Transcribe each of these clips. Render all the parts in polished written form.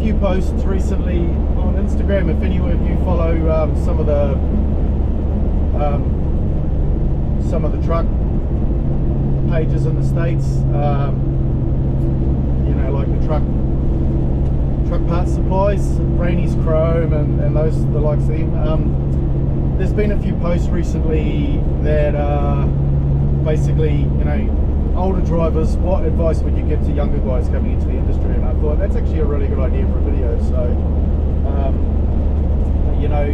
few posts recently on Instagram. If any of you follow some of the truck pages in the States, you know, like the truck parts supplies, Rainey's Chrome and those, the likes of them. There's been a few posts recently that basically, you know, older drivers, what advice would you give to younger guys coming into the industry? And I thought that's actually a really good idea for a video. So, you know,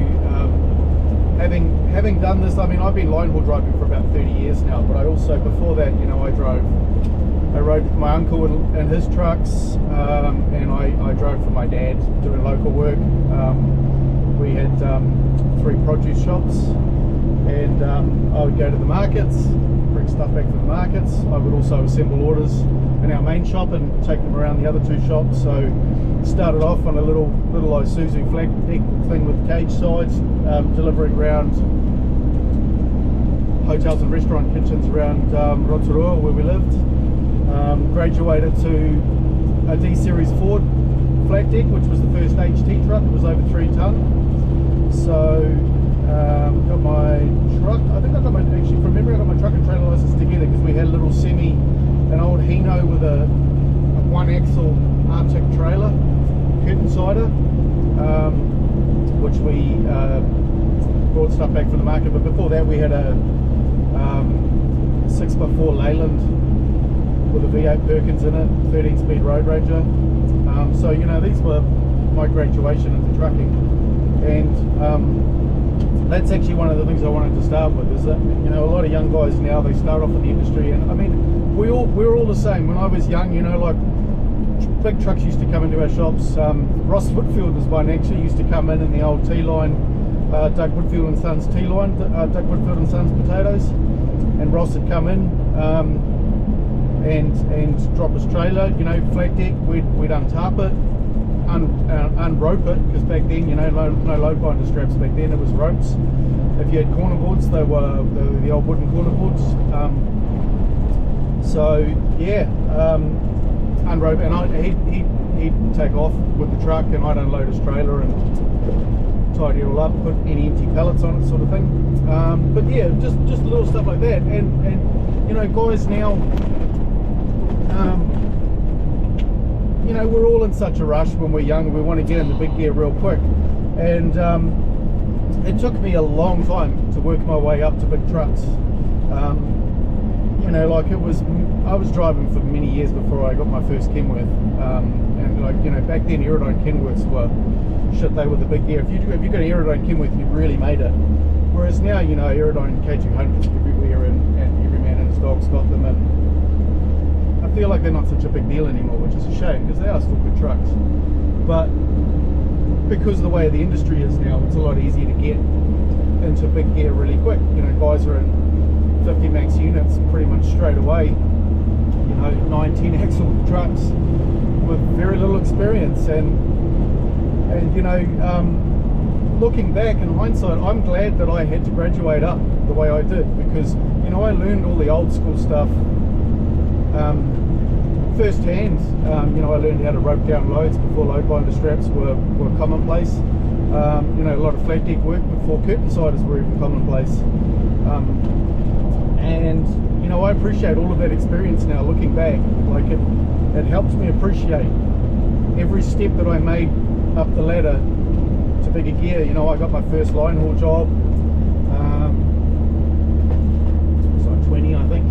having done this, I mean, I've been line haul driving for about 30 years now, but I also, before that, you know, I rode with my uncle in his trucks, and I drove for my dad doing local work. We had 3 produce shops, and I would go to the markets, bring stuff back from the markets. I would also assemble orders in our main shop and take them around the other 2 shops. So started off on a little Isuzu flat deck thing with cage sides, delivering around hotels and restaurant kitchens around Rotorua where we lived. Graduated to a D-Series Ford flat deck, which was the first HT truck. It was over 3 ton. So got my truck, I think I got my, actually from memory I got my truck and trailer license together because we had a little an old Hino with a 1-axle Arctic trailer, curtain sider, which we brought stuff back from the market. But before that we had a 6x4 Leyland with a V8 Perkins in it, 13-speed Road Ranger. So, you know, these were my graduation into trucking, and that's actually one of the things I wanted to start with, is that, you know, a lot of young guys now, they start off in the industry, and I mean, we're all the same. When I was young, you know, like, big trucks used to come into our shops. Ross Whitfield was one, actually used to come in the old T-line, Doug Whitfield and Sons T-line, Doug Whitfield and Sons potatoes, and Ross had come in and drop his trailer, you know, flat deck. We'd untarp it, unrope it, because back then, you know, no load binder straps back then, it was ropes. If you had corner boards, they were the old wooden corner boards. So yeah, unrope, and he'd take off with the truck, and I'd unload his trailer and tidy it all up, put any empty pallets on it, sort of thing. But yeah, just little stuff like that, and you know, guys now, you know, we're all in such a rush when we're young. We want to get in the big gear real quick, and it took me a long time to work my way up to big trucks. You know, like I was driving for many years before I got my first Kenworth, and like, you know, back then Aerodyne Kenworths were shit. They were the big gear. If you got an Aerodyne Kenworth, you really made it. Whereas now, you know, Aerodyne K200s everywhere, and every man and his dog's got them, and I feel like they're not such a big deal anymore, which is a shame, because they are still good trucks. But because of the way the industry is now, it's a lot easier to get into big gear really quick. You know, guys are in 50 max units pretty much straight away. You know, 19 axle trucks with very little experience, and you know, looking back in hindsight, I'm glad that I had to graduate up the way I did, because, you know, I learned all the old school stuff first hand. You know, I learned how to rope down loads before load binder straps were commonplace. You know, a lot of flat deck work before curtain siders were even commonplace. And you know, I appreciate all of that experience now, looking back. Like, it helps me appreciate every step that I made up the ladder to bigger gear. You know, I got my first line haul job, it was like 20, I think.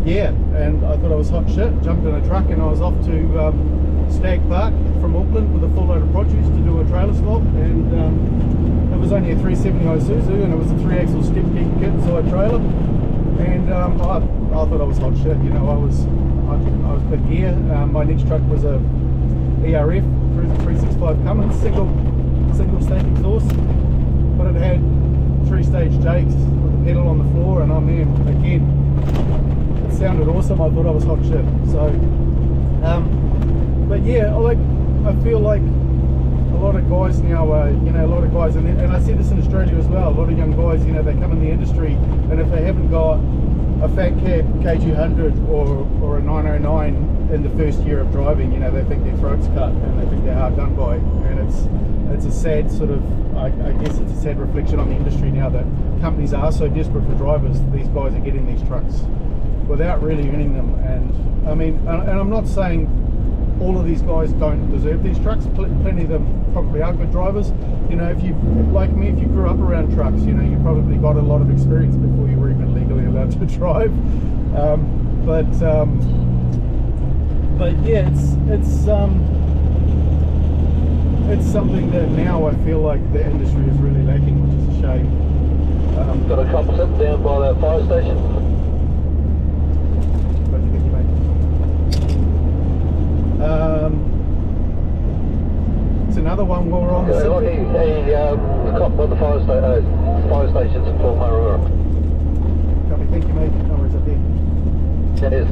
Yeah, and I thought I was hot shit, jumped in a truck, and I was off to Stag Park from Auckland with a full load of produce to do a trailer swap, and it was only a 370 Isuzu, and it was a 3-axle step deck kit side trailer, and I thought I was hot shit. You know, I was big gear. My next truck was a ERF 365 Cummins single stage exhaust, but it had 3-stage Jakes with a pedal on the floor, and I'm in again. It sounded awesome. I thought I was hot shit. So, but yeah, I feel like a lot of guys now, you know, a lot of guys, and I see this in Australia as well. A lot of young guys, you know, they come in the industry, and if they haven't got a Fat Cab KG100 or a 909 in the first year of driving, you know, they think their throat's cut and they think they're hard done by, and it's a sad sort of, I guess it's a sad reflection on the industry now that companies are so desperate for drivers. These guys are getting these trucks without really earning them, and I mean, and I'm not saying all of these guys don't deserve these trucks. Plenty of them probably are good drivers. You know, if you, like me, if you grew up around trucks, you know, you probably got a lot of experience before you were even legally allowed to drive. But yeah, it's something that now I feel like the industry is really lacking, which is a shame. Got a couple sitting down by that fire station. What do you think, mate? It's another one while we're on the subject. The cop by the fire stations in Port Marara. Copy, thank you, mate. No worries up there. Cheers.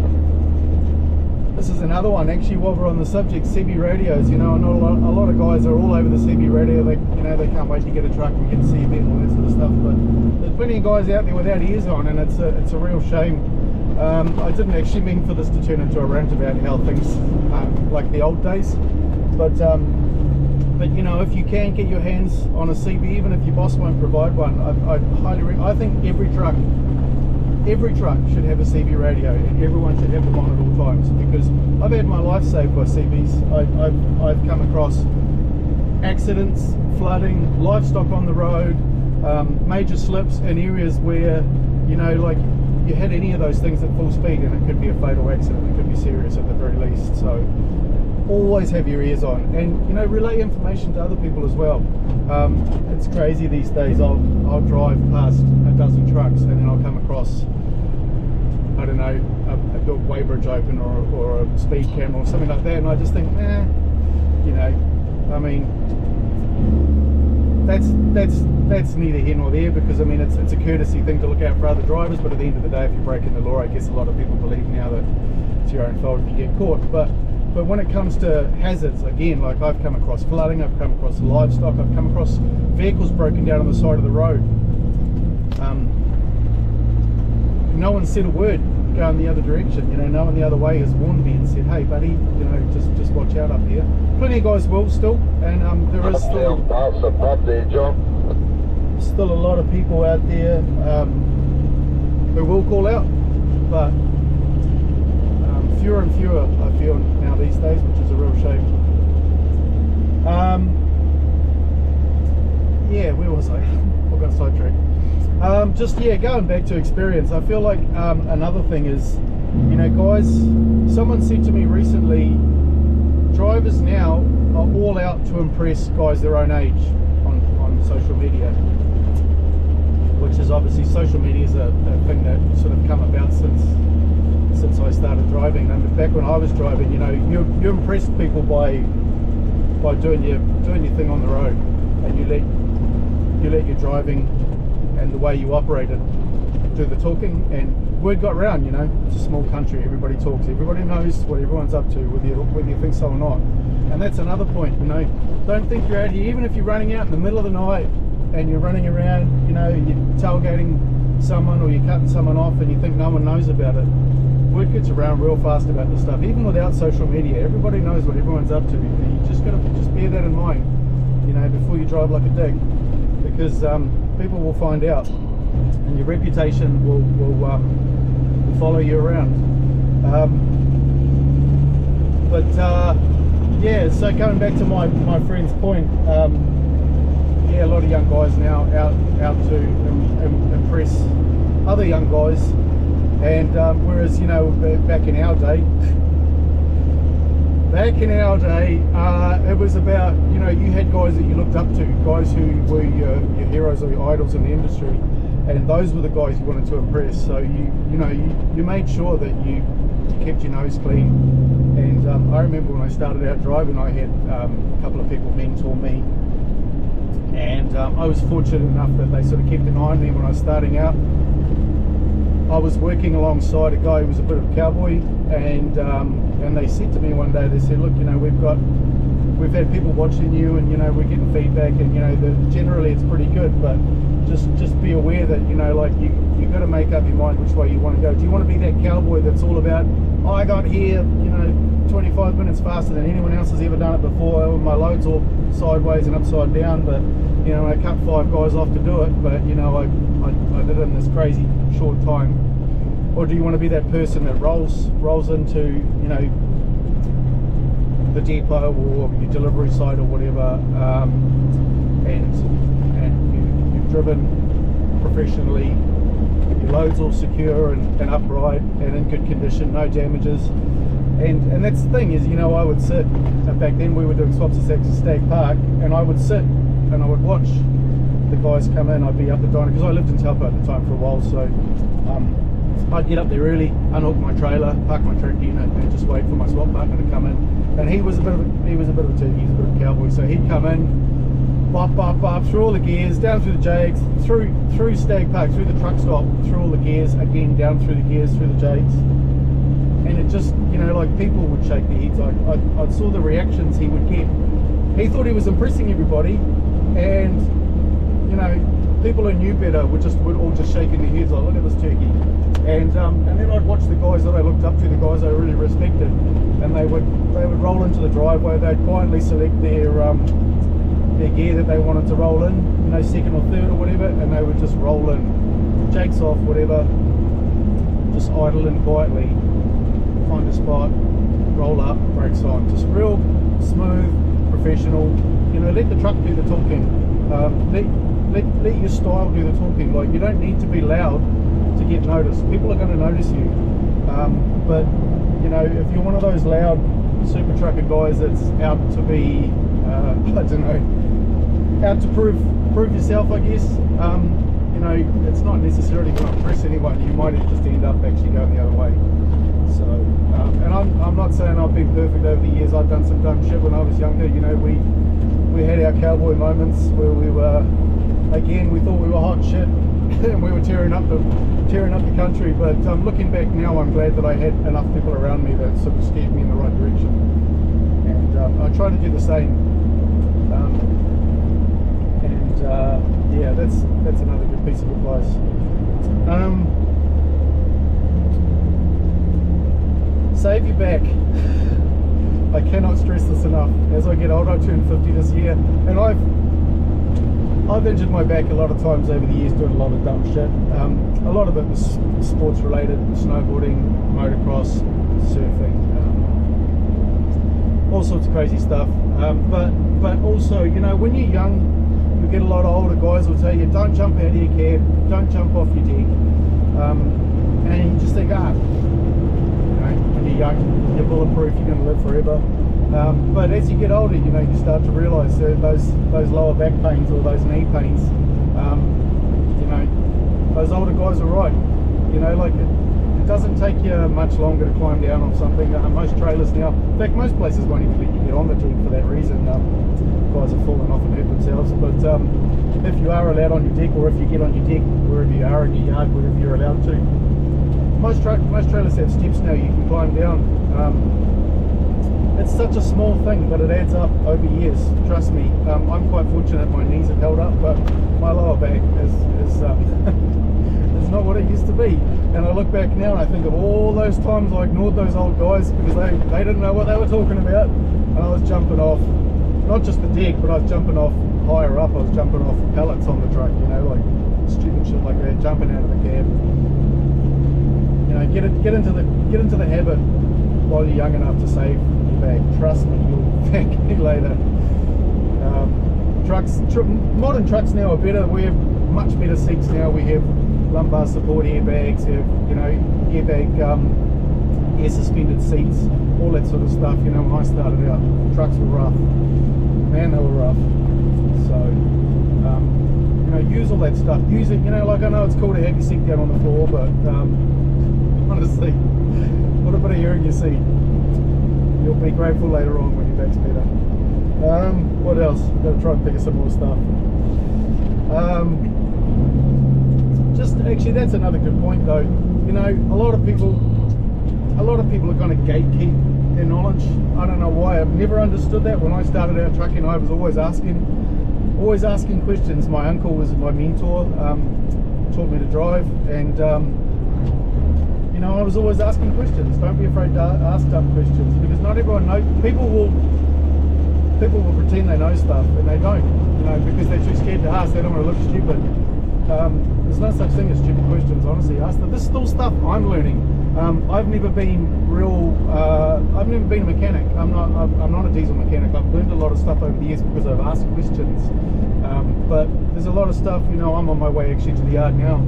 This is another one, actually, while we're on the subject, CB radios. You know, I know a lot of guys are all over the CB radio. They, you know, they can't wait to get a truck and get a CB and all that sort of stuff. But there's plenty of guys out there without ears on, and it's a real shame. I didn't actually mean for this to turn into a rant about how things like the old days, but you know, if you can get your hands on a CB, even if your boss won't provide one, I think every truck should have a CB radio, and everyone should have them on at all times, because I've had my life saved by CBs. I've come across accidents, flooding, livestock on the road, major slips in areas where, you know, like, you had any of those things at full speed and it could be a fatal accident. It could be serious at the very least. So always have your ears on, and, you know, relay information to other people as well. It's crazy these days. I'll drive past a dozen trucks and then I'll come across, I don't know, a weighbridge open or a speed camera or something like that, and I just think, you know, I mean, that's neither here nor there, because I mean, it's a courtesy thing to look out for other drivers, but at the end of the day, if you're breaking the law, I guess a lot of people believe now that it's your own fault if you get caught. But when it comes to hazards, again, like, I've come across flooding, I've come across livestock, I've come across vehicles broken down on the side of the road. No one said a word going the other direction, you know, no one the other way has warned me and said, hey buddy, you know, just watch out up here. Plenty of guys will still, and there is still a lot of people out there who will call out, but fewer and fewer I feel now these days, which is a real shame. Yeah, where was I? I got sidetracked. Just, yeah, going back to experience, I feel like another thing is, you know, guys, someone said to me recently, drivers now are all out to impress guys their own age on social media, which is obviously, social media is a thing that sort of come about since I started driving. And back when I was driving, you know, you impressed people by doing your thing on the road, and you let your driving and the way you operated do the talking, and word got round. You know, it's a small country, everybody talks, everybody knows what everyone's up to, whether you think so or not. And that's another point, you know, don't think you're out here, even if you're running out in the middle of the night and you're running around, you know, you're tailgating someone or you're cutting someone off and you think no one knows about it. Word gets around real fast about this stuff, even without social media. Everybody knows what everyone's up to, and you just gotta bear that in mind, you know, before you drive like a dick, because people will find out, and your reputation will follow you around. Yeah, so going back to my friend's point, yeah, a lot of young guys now out to impress other young guys, and whereas, you know, back in our day, it was about, you know, you had guys that you looked up to, guys who were your heroes or your idols in the industry, and those were the guys you wanted to impress. So you made sure that you kept your nose clean. And I remember when I started out driving, I had a couple of people mentor me, and I was fortunate enough that they sort of kept an eye on me when I was starting out. I was working alongside a guy who was a bit of a cowboy, and they said to me one day, they said, look, you know, we've got we've had people watching you, and we're getting feedback, and generally it's pretty good. But just be aware that like you got to make up your mind which way you want to go. Do you want to be that cowboy that's all about, I got here 25 minutes faster than anyone else has ever done it before, my load's all sideways and upside down, but I cut 5 guys off to do it, but I did it in this crazy short time? Or do you want to be that person that rolls into the depot or your delivery site or whatever, and you've driven professionally, your load's all secure and upright and in good condition, no damages, and that's the thing is, I would sit, back then we were doing swaps of sacks at Stag Park, and I would sit and I would watch the guys come in. I'd be up the dyno because I lived in Taupo at the time for a while, so I'd get up there early, unhook my trailer, park my tractor unit, and just wait for my swap partner to come in. And he was a bit of a turkey, he's a bit of a cowboy, so he'd come in, bop, through all the gears, down through the Jags, through Stag Park, through the truck stop, through all the gears, again down through the gears, through the Jags. And it just, like people would shake their heads. I saw the reactions he would get. He thought he was impressing everybody, and people who knew better would all just shaking their heads like, look at this turkey. And then I'd watch the guys that I looked up to, the guys I really respected, and they would roll into the driveway. They'd quietly select their gear that they wanted to roll in, second or third or whatever, and they would just roll in, jakes off, whatever, just idle in quietly, find a spot, roll up, brakes on, just real smooth, professional. Let the truck do the talking. Let your style do the talking. Like, you don't need to be loud to get noticed. People are going to notice you, but if you're one of those loud super trucker guys that's out to be I don't know, out to prove yourself, I guess, it's not necessarily going to impress anyone. You might just end up actually going the other way. So and I'm not saying I've been perfect over the years. I've done some dumb shit when I was younger. We had our cowboy moments where we were, again, we thought we were hot shit and we were tearing up the country. But looking back now, I'm glad that I had enough people around me that sort of steered me in the right direction, and I try to do the same. Yeah, that's another good piece of advice. Save your back. I cannot stress this enough. As I get older, I turn 50 this year, and I've injured my back a lot of times over the years doing a lot of dumb shit. A lot of it was sports related, snowboarding, motocross, surfing, all sorts of crazy stuff. But also, when you're young, you get a lot of older guys will tell you, don't jump out of your cab, don't jump off your deck, and you just think, when you're young, you're bulletproof, you're going to live forever. But as you get older, you start to realise that those lower back pains or those knee pains, those older guys are right. Like it doesn't take you much longer to climb down off something. Most trailers now, in fact, most places won't even let you get on the deck for that reason. Guys have fallen off and hurt themselves. But if you are allowed on your deck, or if you get on your deck wherever you are in your yard, wherever you're allowed to, most trailers have steps now you can climb down. It's such a small thing, but it adds up over years. Trust me. I'm quite fortunate my knees have held up, but my lower back is it's not what it used to be. And I look back now and I think of all those times I ignored those old guys because they didn't know what they were talking about, and I was jumping off, not just the deck, but I was jumping off higher up. I was jumping off pallets on the truck, like stupid shit like that, jumping out of the cab. Get into the habit while you're young enough to save your back. Trust me, you'll thank me later. Modern trucks now are better. We have much better seats now. We have lumbar support airbags, have airbag air suspended seats, all that sort of stuff. When I started out, trucks were rough. Man, they were rough. So use all that stuff. Use it. Like, I know it's cool to have your seat down on the floor, but honestly, put a bit of air in your seat. You'll be grateful later on when your back's better. What else? Gotta try and think of some more stuff. Just actually, that's another good point though. A lot of people are going to gatekeep their knowledge. I don't know why. I've never understood that. When I started out trucking, I was always asking questions. My uncle was my mentor, taught me to drive, and you know, I was always asking questions. Don't be afraid to ask dumb questions, because not everyone knows. People will pretend they know stuff and they don't, you know, because they're too scared to ask. They don't want to look stupid. There's no such thing as stupid questions, honestly. Ask them. This is still stuff I'm learning. I've never been I've never been a mechanic. I'm not a diesel mechanic. I've learned a lot of stuff over the years because I've asked questions. But there's a lot of stuff, you know. I'm on my way actually to the yard now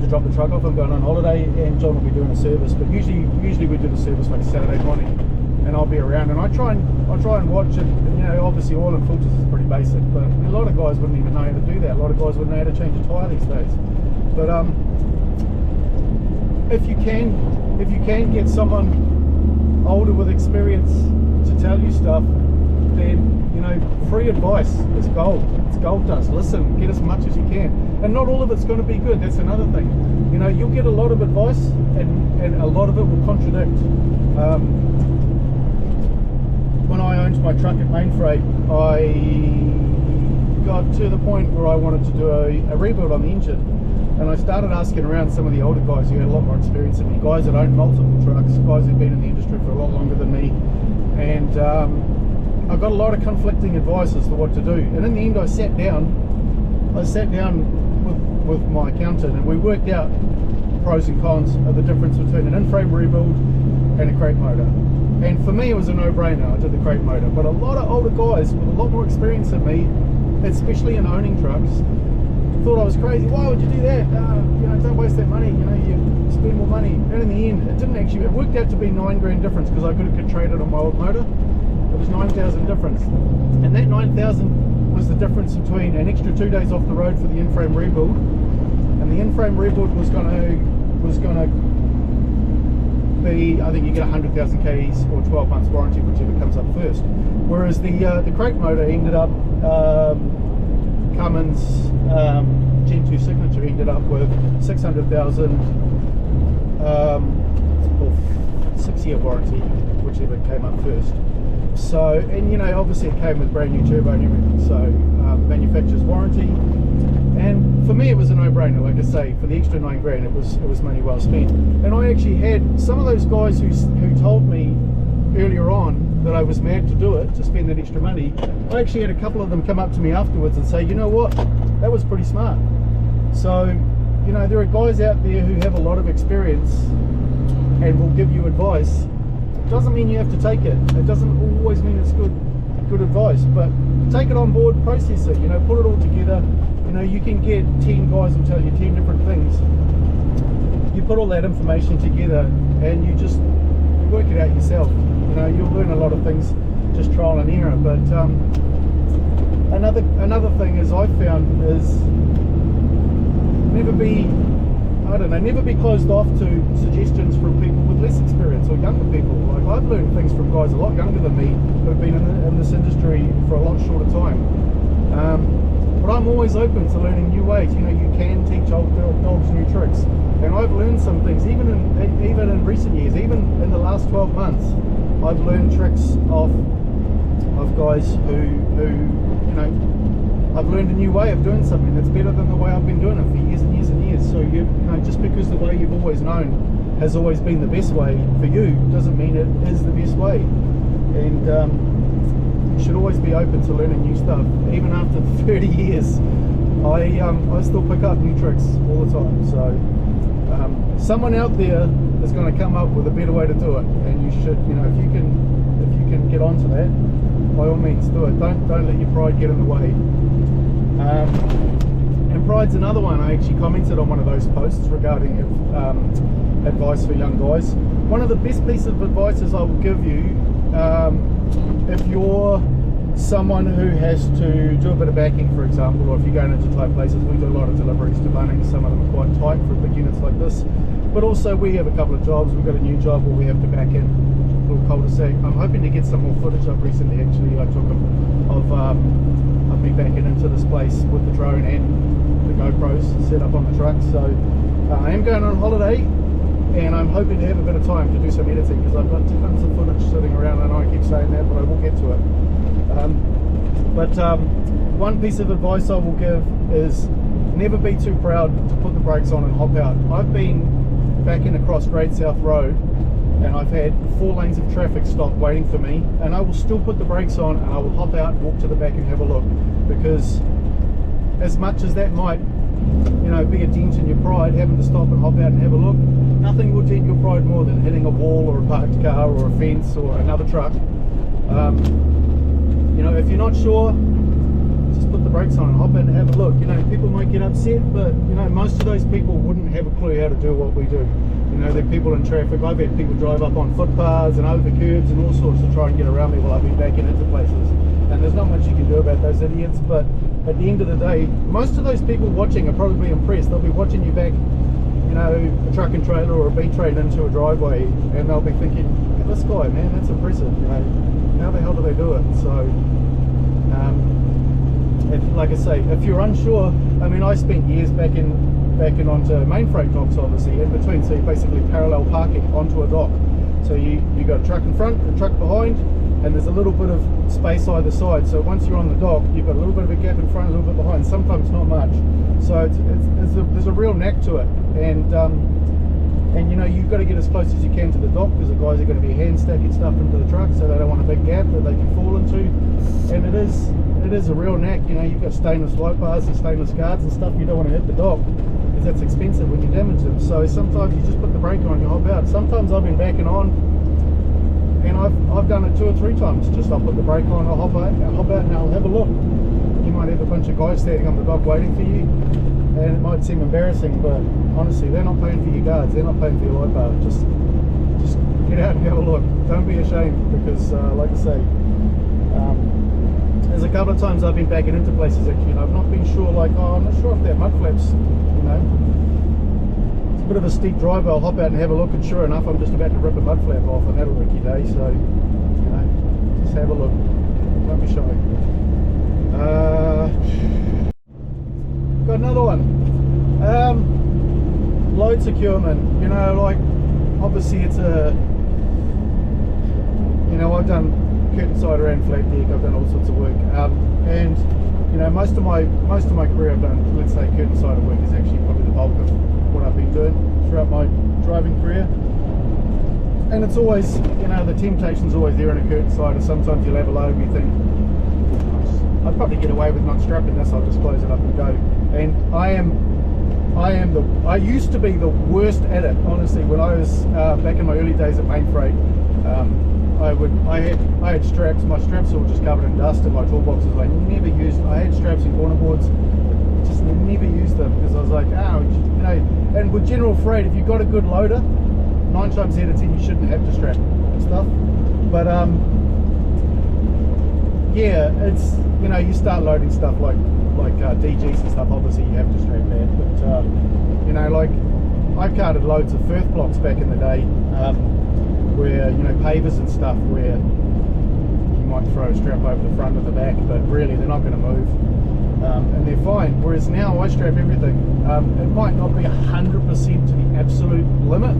to drop the truck off. I'm going on holiday, and John will be doing a service. But usually we do the service like Saturday morning, and I'll be around, and I try and watch it. And, you know, obviously oil and filters is pretty basic, but a lot of guys wouldn't even know how to do that. A lot of guys wouldn't know how to change a tyre these days. But if you can get someone older with experience to tell you stuff, then, you know, free advice is gold. It's gold dust. Listen, get as much as you can, and not all of it's going to be good. That's another thing. You know, you'll get a lot of advice, and a lot of it will contradict. When I owned my truck at Mainfreight, I got to the point where I wanted to do a rebuild on the engine, and I started asking around some of the older guys who had a lot more experience than me, guys that owned multiple trucks, guys who'd been in the industry for a lot longer than me, and I got a lot of conflicting advice as to what to do. And in the end, I sat down with my accountant, and we worked out pros and cons of the difference between an in-frame rebuild and a crate motor. And for me, it was a no-brainer. I did the crate motor. But a lot of older guys with a lot more experience than me, especially in owning trucks, thought I was crazy. Why would you do that? You know, don't waste that money. You know, you spend more money. And in the end, it didn't actually. It worked out to be $9,000 difference, because I could have traded on my old motor. It was 9,000 difference, and that 9,000 was the difference between an extra 2 days off the road for the in-frame rebuild, and the in-frame rebuild was going to be, I think you get 100,000 Ks or 12 months warranty, whichever comes up first. Whereas the crate motor ended up, Cummins Gen 2 Signature ended up with 600,000 or 6-year warranty, whichever came up first. So, and you know, obviously it came with brand new turbo and everything, so manufacturer's warranty. And for me, it was a no-brainer. Like I say, for the extra $9,000, it was money well spent. And I actually had some of those guys who told me earlier on that I was mad to do it, to spend that extra money. I actually had a couple of them come up to me afterwards and say, you know what, that was pretty smart. So, you know, there are guys out there who have a lot of experience and will give you advice. It doesn't mean you have to take it. It doesn't always mean it's good advice, but take it on board, process it, you know, put it all together. You know, you can get 10 guys who tell you 10 different things. You put all that information together and you just work it out yourself. You know, you'll learn a lot of things just trial and error. But another thing is I found is never be closed off to suggestions from people with less experience or younger people. Like, I've learned things from guys a lot younger than me who've been in this industry for a lot shorter time. But I'm always open to learning new ways. You know, you can teach old dogs new tricks, and I've learned some things even in recent years, even in the last 12 months. I've learned tricks of guys who you know, I've learned a new way of doing something that's better than the way I've been doing it for years and years and years. So you know, just because the way you've always known has always been the best way for you doesn't mean it is the best way. And you should always be open to learning new stuff. Even after 30 years, I still pick up new tricks all the time. So someone out there is going to come up with a better way to do it, and you should, you know, if you can get onto that, by all means do it. Don't let your pride get in the way. And pride's another one. I actually commented on one of those posts regarding advice for young guys. One of the best pieces of advice I will give you, if you're someone who has to do a bit of backing, for example, or if you're going into tight places. We do a lot of deliveries to Bunnings. Some of them are quite tight for big units like this, but also we have a couple of jobs. We've got a new job where we have to back in a little cul-de-sac. I'm hoping to get some more footage up recently. Actually, I took of me backing into this place with the drone and the GoPros set up on the truck. So I am going on holiday and I'm hoping to have a bit of time to do some editing because I've got tons of footage sitting around. I know I keep saying that, but I will get to it. One piece of advice I will give is never be too proud to put the brakes on and hop out. I've been backing across Great South Road and I've had 4 lanes of traffic stop waiting for me, and I will still put the brakes on and I will hop out, walk to the back and have a look, because as much as that might, you know, be a dent in your pride, having to stop and hop out and have a look, nothing will dent your pride more than hitting a wall or a parked car or a fence or another truck. You know, if you're not sure, just put the brakes on and hop in and have a look. You know, people might get upset, but you know, most of those people wouldn't have a clue how to do what we do. You know, they're people in traffic. I've had people drive up on footpaths and over curbs and all sorts to try and get around me while I've been backing into places. And there's not much you can do about those idiots, but at the end of the day, most of those people watching are probably impressed. They'll be watching you back, you know, a truck and trailer or a B train into a driveway, and they'll be thinking, look at this guy, man, that's impressive. You know, how the hell do they do it? So, like I say, if you're unsure, I mean, I spent years backing onto main freight docks, obviously, in between, so you're basically parallel parking onto a dock. So you got a truck in front, a truck behind, and there's a little bit of space either side. So once you're on the dock, you've got a little bit of a gap in front, a little bit behind. Sometimes not much. So there's a real knack to it, and you know, you've got to get as close as you can to the dock, because the guys are going to be hand stacking stuff into the truck, so they don't want a big gap that they can fall into. And it is a real knack. You know, you've got stainless light bars and stainless guards and stuff. You don't want to hit the dock because that's expensive when you damage them. So sometimes you just put the brake on, you hop out. Sometimes I've been backing on, and I've done it 2 or 3 times. Just I'll put the brake on, I'll hop out and I'll have a look. You might have a bunch of guys standing on the dock waiting for you, and it might seem embarrassing, but honestly, they're not paying for your guards, they're not paying for your light bar. Just get out and have a look. Don't be ashamed, because like I say, there's a couple of times I've been backing into places actually, and I've not been sure, like, oh, I'm not sure if they're mud flaps, you know. It's a bit of a steep drive, I'll hop out and have a look, and sure enough, I'm just about to rip a mud flap off, and that'll wreck your day. So, you know, just have a look. Don't be shy. Got another one. Load securement. You know, like, obviously it's a, you know, I've done curtain side around flat deck, I've done all sorts of work, and you know, most of my career I've done, let's say, curtain side of work is actually probably the bulk of what I've been doing throughout my driving career. And it's always, you know, the temptation's always there in a curtain side, or sometimes you'll have a load and you think, I'd probably get away with not strapping this, I'll just close it up and go. And I used to be the worst at it, honestly. When I was back in my early days at Main Freight, I had straps. My straps were just covered in dust in my toolboxes. I had straps and corner boards, just never used them, because I was like, oh, you know. And with general freight, if you've got a good loader, 9 times out of 10 you shouldn't have to strap and stuff. But yeah, it's, you know, you start loading stuff like DGs and stuff, obviously you have to strap that. But you know, like, I carted loads of Firth blocks back in the day, where, you know, pavers and stuff, where you might throw a strap over the front or the back, but really they're not going to move, and they're fine. Whereas now I strap everything. It might not be 100% to the absolute limit,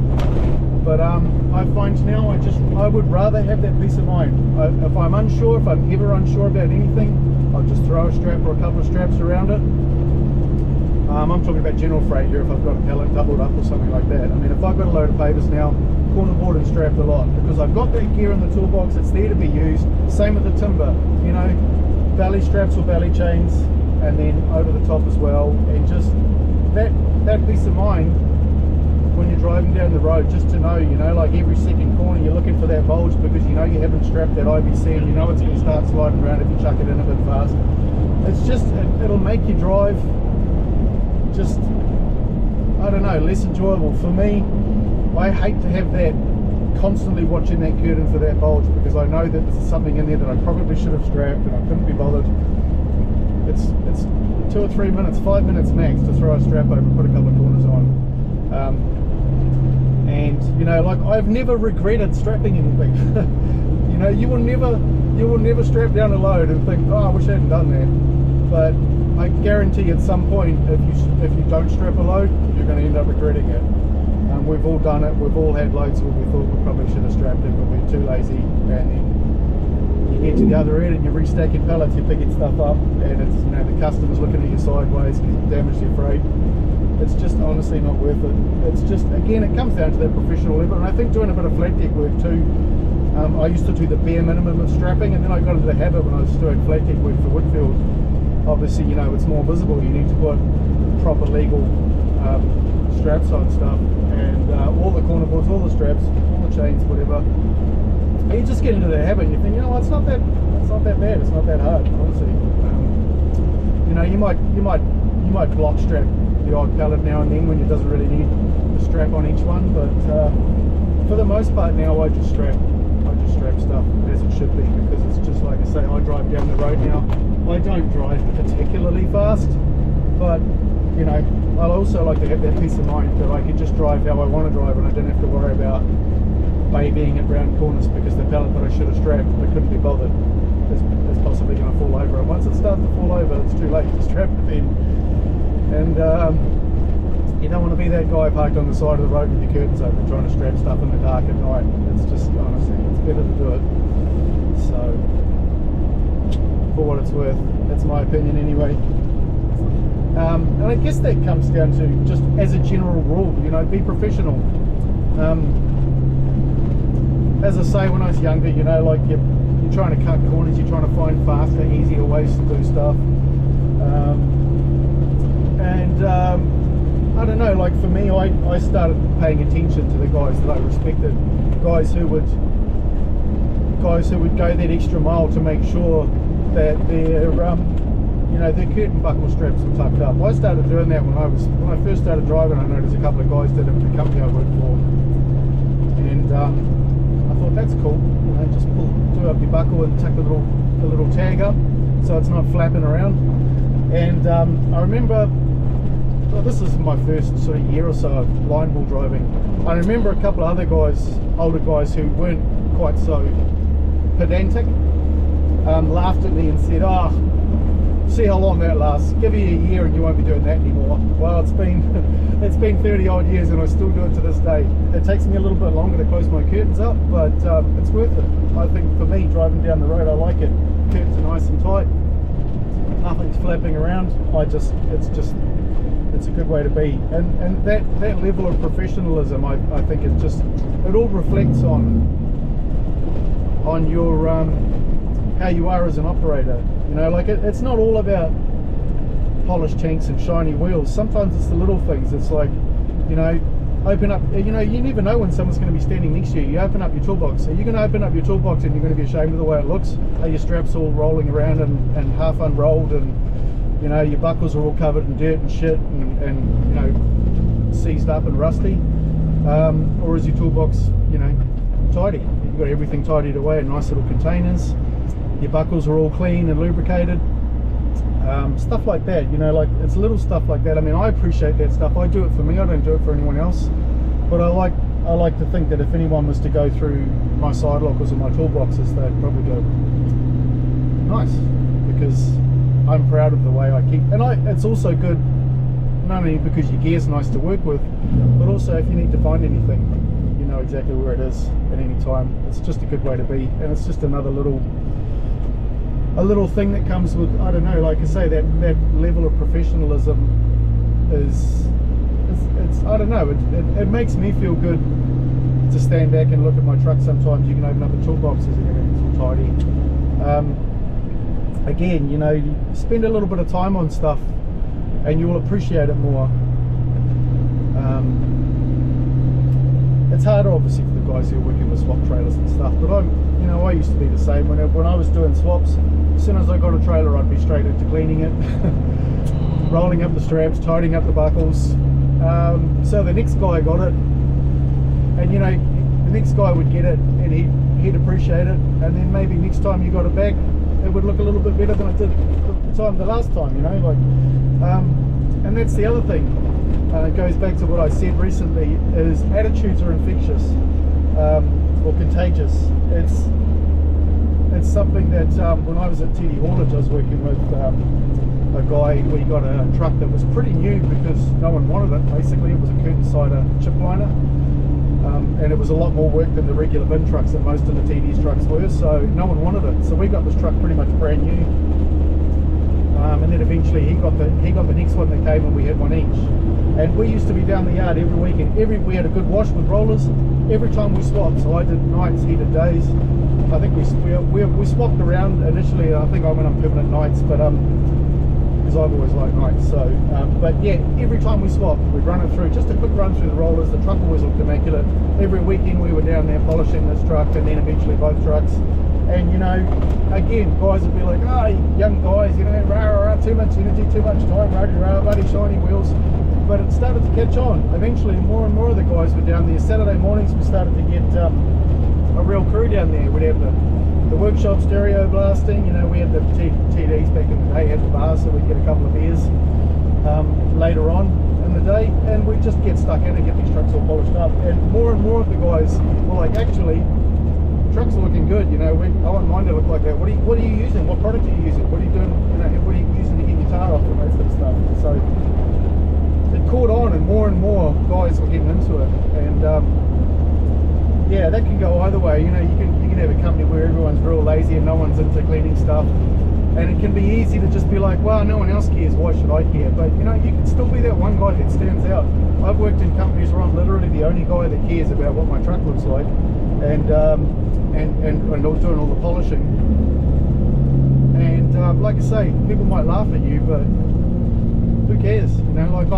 but I find now I would rather have that peace of mind. If I'm unsure, if I'm ever unsure about anything, I'll just throw a strap or a couple of straps around it. I'm talking about general freight here, if I've got a pallet doubled up or something like that. I mean, if I've got a load of pavers now, corner board and strapped a lot, because I've got that gear in the toolbox, it's there to be used. Same with the timber, you know, belly straps or belly chains, and then over the top as well. And just that peace of mind when you're driving down the road, just to know, you know, like every second corner you're looking for that bulge, because you know you haven't strapped that IBC, and you know it's going to start sliding around if you chuck it in a bit fast. It's just, it'll make your drive just, I don't know, less enjoyable. For me, I hate to have that, constantly watching that curtain for that bulge, because I know that there's something in there that I probably should have strapped and I couldn't be bothered. It's 2 or 3 minutes, 5 minutes max to throw a strap over, put a couple of corners on. And you know, like, I've never regretted strapping anything. You know, you will never strap down a load and think, oh, I wish I hadn't done that. But I guarantee at some point, if you don't strap a load, you're going to end up regretting it. We've all done it. We've all had loads where we thought we probably should have strapped it, but we're too lazy. And then you get to the other end and you're restacking pallets, you're picking stuff up, and it's, you know, the customer's looking at you sideways because you damaged your freight. It's just honestly not worth it. It's just, again, it comes down to that professional level. And I think doing a bit of flat deck work too. I used to do the bare minimum of strapping, and then I got into the habit when I was doing flat deck work for Whitfield. Obviously, you know, it's more visible. You need to put proper legal straps on stuff, and all the corner boards, all the straps, all the chains, whatever. And you just get into the habit, and you think, you know, it's not that bad. It's not that hard, honestly. You know, you might block strap the odd pallet now and then when it doesn't really need a strap on each one, but for the most part now, I just strap stuff as it should be, because it's just like I say, I drive down the road now. I don't drive particularly fast, but you know, I also like to have that peace of mind that I can just drive how I want to drive, and I don't have to worry about babying at round corners because the pallet that I should have strapped, I couldn't be bothered, is possibly going to fall over. And once it starts to fall over, it's too late to strap it in. And you don't want to be that guy parked on the side of the road with your curtains open trying to strap stuff in the dark at night. It's just, honestly, it's better to do it. So, for what it's worth, that's my opinion anyway. And I guess that comes down to, just as a general rule, you know, be professional. As I say, when I was younger, you know, like you're trying to cut corners, you're trying to find faster, easier ways to do stuff. I don't know, like for me, I started paying attention to the guys that I respected, guys who would go that extra mile to make sure that their you know, their curtain buckle straps were tucked up. I started doing that when I first started driving. I noticed a couple of guys did it with the company I worked for, and I thought that's cool. You know, just do up your buckle and tuck the little tag up so it's not flapping around. And I remember, well, this is my first sort of year or so of line haul driving. I remember a couple of other guys, older guys who weren't quite so pedantic, laughed at me and said, "Oh, see how long that lasts. Give you a year and you won't be doing that anymore." Well, it's been 30 odd years and I still do it to this day. It takes me a little bit longer to close my curtains up, but it's worth it. I think for me, driving down the road, I like it. Curtains are nice and tight. Nothing's flapping around. It's a good way to be, and that level of professionalism, I think it all reflects on your how you are as an operator. You know, like it's not all about polished tanks and shiny wheels. Sometimes it's the little things. It's like, you know, open up, you know, you never know when someone's going to be standing next to you. You open up your toolbox. Are you going to open up your toolbox and you're going to be ashamed of the way it looks? Are your straps all rolling around and half unrolled, and you know, your buckles are all covered in dirt and shit and you know, seized up and rusty? Or is your toolbox, you know, tidy? You've got everything tidied away in nice little containers. Your buckles are all clean and lubricated. Stuff like that, you know, like it's little stuff like that. I mean, I appreciate that stuff. I do it for me, I don't do it for anyone else. But I like to think that if anyone was to go through my side lockers or my toolboxes, they'd probably go, nice, because I'm proud of the way I keep. And it's also good, not only because your gear's nice to work with, but also if you need to find anything, you know exactly where it is at any time. It's just a good way to be, and it's just another little thing that comes with, I don't know, like I say, that level of professionalism is I don't know, it makes me feel good to stand back and look at my truck. Sometimes you can open up the toolboxes and everything's all tidy. Again, you know, you spend a little bit of time on stuff and you will appreciate it more. It's harder obviously for the guys who are working with swap trailers and stuff, but I used to be the same. When I was doing swaps, as soon as I got a trailer, I'd be straight into cleaning it, rolling up the straps, tidying up the buckles. So the next guy got it, and you know, the next guy would get it and he'd appreciate it, and then maybe next time you got it back, it would look a little bit better than it did the last time, you know, like, and that's the other thing. It goes back to what I said recently, is attitudes are infectious, or contagious. it's something that when I was at TD Haulage, I was working with a guy. We got a truck that was pretty new because no one wanted it. Basically, it was a Curtin Cider chip liner, and it was a lot more work than the regular bin trucks that most of the TD's trucks were. So no one wanted it. So we got this truck pretty much brand new. And then eventually he got the next one that came, and we had one each. And we used to be down the yard every week, and we had a good wash with rollers every time we swapped. So I did nights, he did days. I think we swapped around initially. I think I went on permanent nights, but because I've always liked nights. So, but yeah, every time we swapped, we'd run it through, just a quick run through the rollers. The truck always looked immaculate. Every weekend we were down there polishing this truck, and then eventually both trucks. And you know, again, guys would be like, oh, young guys, you know, rah, rah, too much energy, too much time, rah, rah, bloody shiny wheels. But it started to catch on. Eventually, more and more of the guys were down there. Saturday mornings, we started to get a real crew down there. We'd have the workshop stereo blasting. You know, we had the TDs back in the day, had the bar, so we'd get a couple of beers later on in the day, and we'd just get stuck in and get these trucks all polished up. And more of the guys were like, actually, trucks are looking good, you know. I wouldn't mind to look like that. What are you using? What product are you using? What are you doing? You know, what are you using to get your tar off and that sort of stuff? So it caught on, and more guys were getting into it. And yeah, that can go either way. You know, you can have a company where everyone's real lazy and no one's into cleaning stuff, and it can be easy to just be like, well, no one else cares, why should I care? But you know, you can still be that one guy that stands out. I've worked in companies where I'm literally the only guy that cares about what my truck looks like, and doing all the polishing. And like I say, people might laugh at you, but who cares? You know, like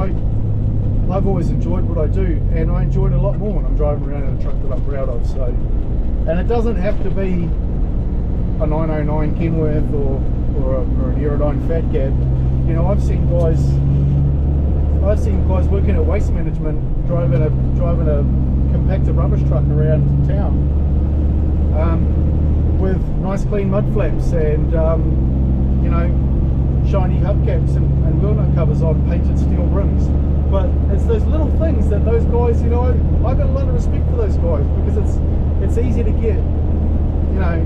I've always enjoyed what I do, and I enjoy it a lot more when I'm driving around in a truck that I'm proud of. So, and it doesn't have to be a 909 Kenworth or an Aerodyne Fat Cab. You know, I've seen guys working at Waste Management driving a compacted rubbish truck around town with nice clean mud flaps and you know, shiny hubcaps and wheel nut covers on painted steel rims. But it's those little things that those guys, you know, I've got a lot of respect for those guys, because it's easy to get, you know,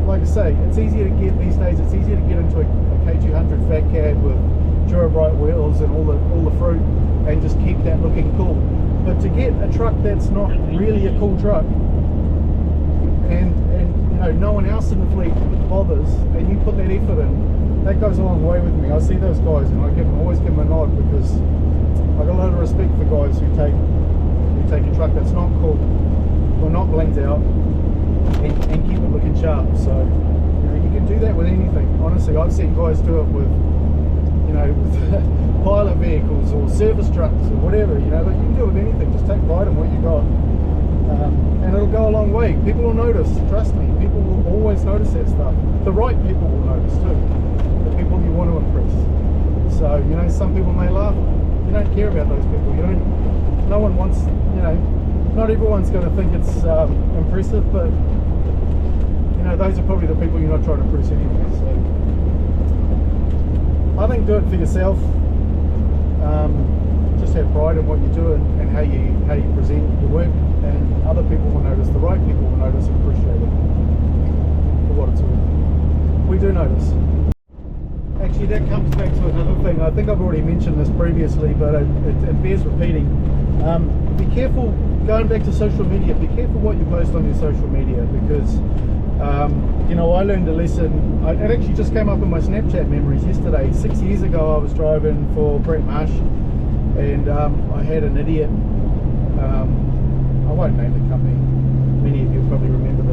like I say, it's easier to get these days. It's easier to get into a KG100 Fat Cab with Dura-Bright wheels and all the fruit, and just keep that looking cool. But to get a truck that's not really a cool truck, and you know, no one else in the fleet bothers, and you put that effort in, that goes a long way with me. I see those guys, and I always give them a nod, because I got a lot of respect for guys who take a truck that's not cool or not blinged out, and keep it looking sharp. So you know, you can do that with anything. Honestly, I've seen guys do it with, you know, with pilot vehicles or service trucks or whatever. You know, but you can do it with anything. Just take pride in what you got, and it'll go a long way. People will notice. Trust me, people will always notice that stuff. The right people will notice too. The people you want to impress. So you know, some people may laugh. You don't care about those people. You don't. No one wants. You know, not everyone's going to think it's impressive, but you know, those are probably the people you're not trying to impress anyway. So I think do it for yourself. Just have pride in what you do and how you present your work, and other people will notice. The right people will notice and appreciate it for what it's worth. We do notice. Actually, that comes back to another thing. I think I've already mentioned this previously, but it bears repeating. Be careful, going back to social media, be careful what you post on your social media, because you know, I learned a lesson. It actually just came up in my Snapchat memories yesterday. 6 years ago, I was driving for Brett Marsh, and I had an idiot. I won't name the company. Many of you probably remember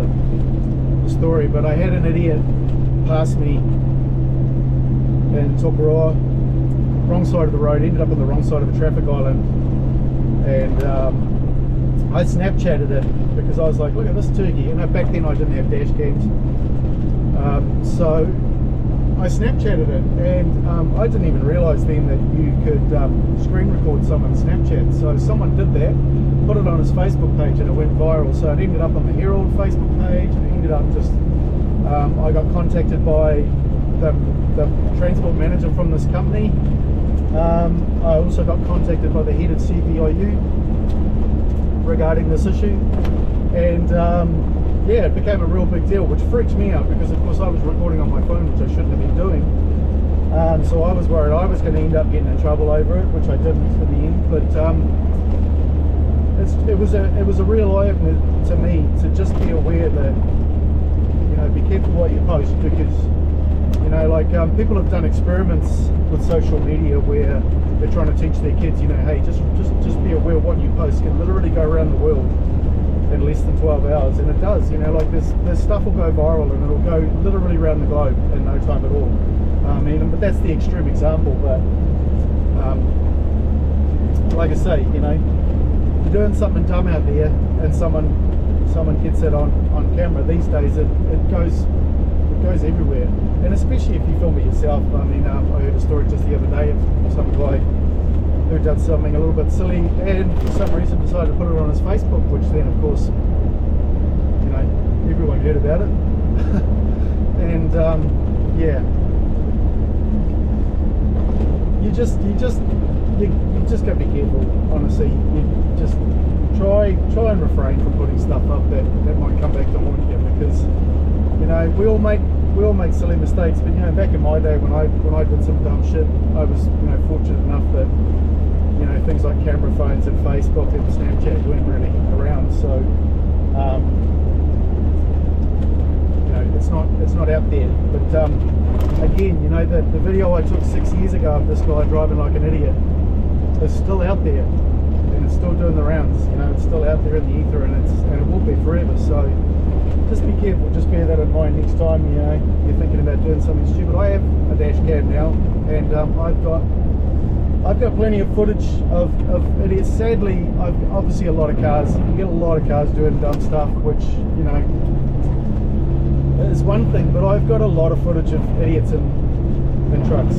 the story, but I had an idiot pass me in Tokoroa, wrong side of the road, ended up on the wrong side of a traffic island, and I Snapchatted it, because I was like, look at this turkey. And back then I didn't have dash cams, so I Snapchatted it, and I didn't even realise then that you could screen record someone's Snapchat. So someone did that, put it on his Facebook page, and it went viral. So it ended up on the Herald Facebook page. It ended up just, I got contacted by the transport manager from this company. I also got contacted by the head of CVIU regarding this issue, and yeah, it became a real big deal, which freaked me out because of course I was recording on my phone, which I shouldn't have been doing. So I was worried I was going to end up getting in trouble over it, which I didn't in the end. But it was a real eye opener to me to just be aware that, you know, be careful what you post, because, you know, like people have done experiments with social media where they're trying to teach their kids, you know, hey, just be aware what you post can literally go around the world in less than 12 hours, and it does. You know, like this stuff will go viral and it'll go literally around the globe in no time at all. But that's the extreme example. But like I say, you know, you're doing something dumb out there and someone gets it on camera these days, it goes everywhere. And especially if you film it yourself. I mean, I heard a story just the other day of some guy who did something a little bit silly and for some reason decided to put it on his Facebook, which then of course, you know, everyone heard about it. And yeah, you just gotta be careful, honestly. You just try and refrain from putting stuff up that might come back to haunt you, because, you know, we all make silly mistakes. But, you know, back in my day when I did some dumb shit, I was, you know, fortunate enough that, you know, things like camera phones and Facebook and Snapchat weren't really around. So you know, it's not out there. But again, you know, the video I took 6 years ago of this guy driving like an idiot is still out there, and it's still doing the rounds. You know, it's still out there in the ether, and it will be forever. So just be careful, just bear that in mind next time, you know, you're thinking about doing something stupid. I have a dash cam now, and I've got plenty of footage of idiots. Sadly, obviously a lot of cars, you get a lot of cars doing dumb stuff, which, you know, is one thing, but I've got a lot of footage of idiots in trucks.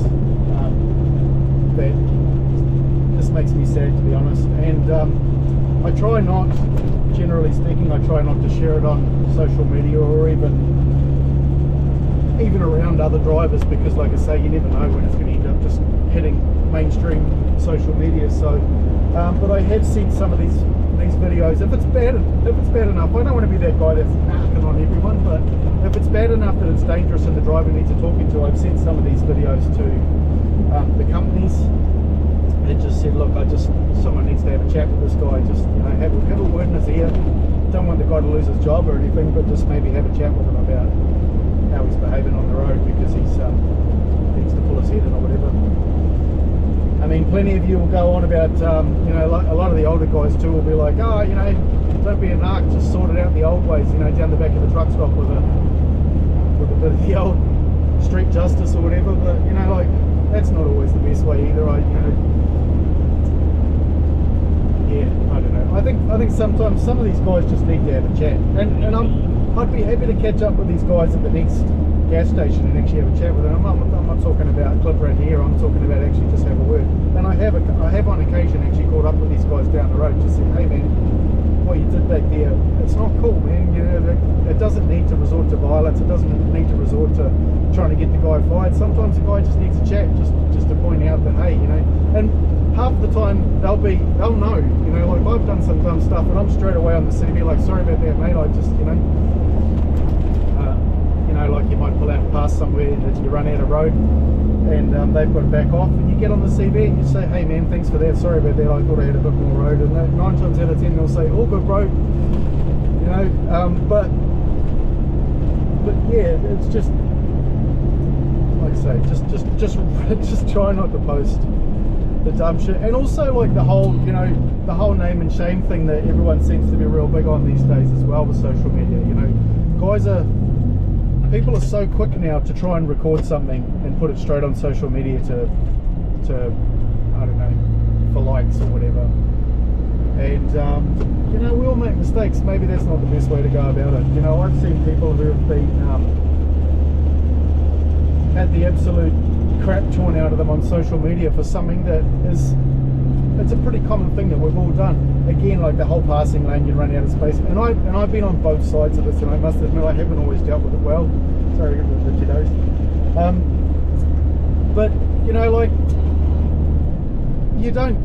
That just makes me sad, to be honest. And I try not, generally speaking, I try not to share it on social media or even around other drivers, because like I say, you never know when it's going to end up just hitting mainstream social media. So but I have seen some of these videos. If it's bad enough, I don't want to be that guy that's knocking on everyone, but if it's bad enough that it's dangerous and the driver needs a talking to, I've sent some of these videos to the companies and just said, look, someone needs to have a chat with this guy, just, you know, have a word in his ear. Don't want the guy to lose his job or anything, but just maybe have a chat with him about how he's behaving on the road, because he's needs to pull his head in or whatever. I mean, plenty of you will go on about, you know, a lot of the older guys too will be like, oh, you know, don't be a narc, just sort it out the old ways, you know, down the back of the truck stop with a bit of the old street justice or whatever. But, you know, like, that's not always the best way either. Yeah, I don't know. I think sometimes some of these guys just need to have a chat, and I'd be happy to catch up with these guys at the next gas station and actually have a chat with them. I'm not talking about clip right here. I'm talking about actually just have a word. And I have on occasion actually caught up with these guys down the road, just saying, hey man, what you did back there, it's not cool, man. You know, it doesn't need to resort to violence. It doesn't need to resort to trying to get the guy fired. Sometimes the guy just needs a chat, just to point out that, hey, you know, and half the time they'll know, you know, like I've done some dumb stuff and I'm straight away on the city, be like, sorry about that, mate. I just, you know, like you might pull out past somewhere that you run out of road and they've got to back off, and you get on the CB and you say, hey man, thanks for that, sorry about that, I thought I had a bit more road. And 9 times out of 10 they'll say, all good bro, you know. But yeah, it's just like I say, just try not to post the dumb shit. And also like the whole name and shame thing that everyone seems to be real big on these days as well with social media. You know, people are so quick now to try and record something and put it straight on social media to I don't know, for likes or whatever. And you know, we all make mistakes. Maybe that's not the best way to go about it. You know, I've seen people who have been had the absolute crap torn out of them on social media for something that it's a pretty common thing that we've all done. Again, like the whole passing lane, you run out of space. And I've been on both sides of this, and I must admit I haven't always dealt with it well. Sorry, the Cheetos. But you know, like you don't,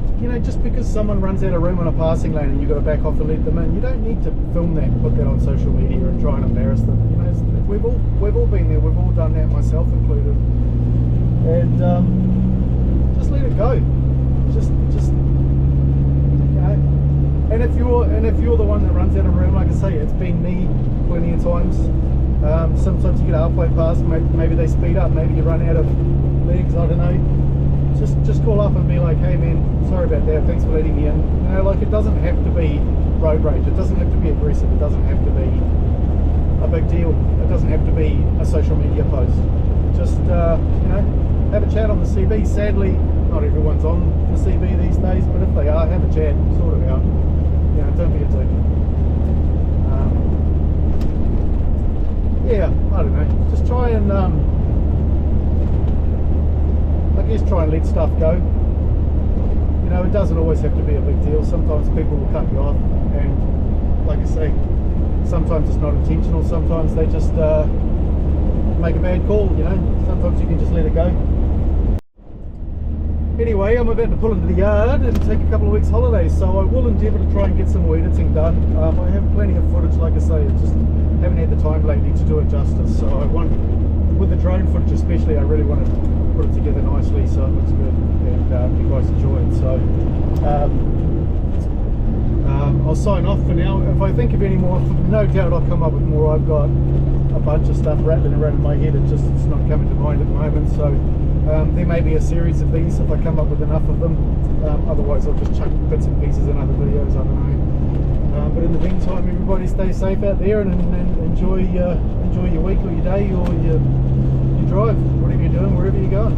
just because someone runs out of room on a passing lane and you've got to back off and let them in, you don't need to film that, put that on social media and try and embarrass them. We've all been there, we've all done that, myself included. And just let it go. Just and if you're the one that runs out of room, like I say, it's been me plenty of times. Sometimes you get halfway past, maybe they speed up, maybe you run out of legs, I don't know. Just call up and be like, hey man, sorry about that, thanks for letting me in. It doesn't have to be road rage, it doesn't have to be aggressive, it doesn't have to be a big deal, it doesn't have to be a social media post. Just have a chat on the CB. Sadly, not everyone's on the CB these days, but if they are, have a chat, sort it out. Don't be a dick. Yeah, I don't know. Just try and try and let stuff go. It doesn't always have to be a big deal. Sometimes people will cut you off, and like I say, sometimes it's not intentional. Sometimes they just make a bad call. Sometimes you can just let it go. Anyway, I'm about to pull into the yard and take a couple of weeks holidays, so I will endeavour to try and get some more editing done. I have plenty of footage, like I say, I just haven't had the time lately to do it justice. So I want, with the drone footage especially, I really want to put it together nicely so it looks good and you guys enjoy it. So I'll sign off for now. If I think of any more, no doubt I'll come up with more. I've got a bunch of stuff rattling around in my head, it's not coming to mind at the moment. So there may be a series of these if I come up with enough of them. Otherwise I'll just chuck bits and pieces in other videos, I don't know. But in the meantime, everybody stay safe out there and enjoy your week or your day or your drive, whatever you're doing, wherever you're going.